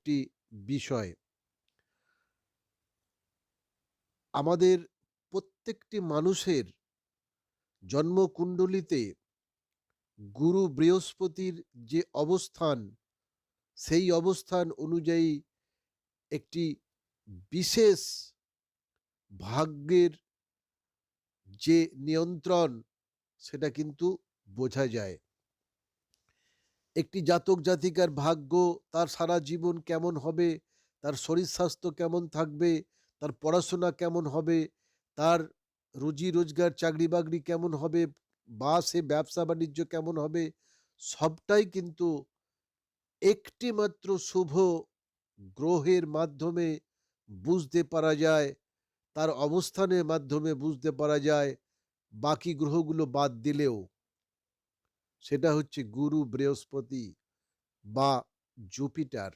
একটি বিষয়। আমাদের প্রত্যেকটি মানুষের জন্মকুণ্ডলিতে গুরু বৃহস্পতির যে অবস্থান, সেই অবস্থান অনুযায়ী একটি বিশেষ ভাগ্যের যে নিয়ন্ত্রণ, সেটা কিন্তু বোঝা যায়। একটি জাতক জাতিকার ভাগ্য, তার সারা জীবন কেমন হবে, তার শরীর স্বাস্থ্য কেমন থাকবে, তার পড়াশোনা কেমন হবে, তার রুজি রোজগার চাকরি বাকরি কেমন হবে, বা সে ব্যবসা বাণিজ্য কেমন হবে, সবটাই কিন্তু একটি মাত্র শুভ গ্রহের মাধ্যমে বুঝতে পারা যায়, তার অবস্থানের মাধ্যমে বুঝতে পারা যায়। বাকি গ্রহগুলো বাদ দিলেও, সেটা হচ্ছে গুরু বৃহস্পতি বা জুপিটার।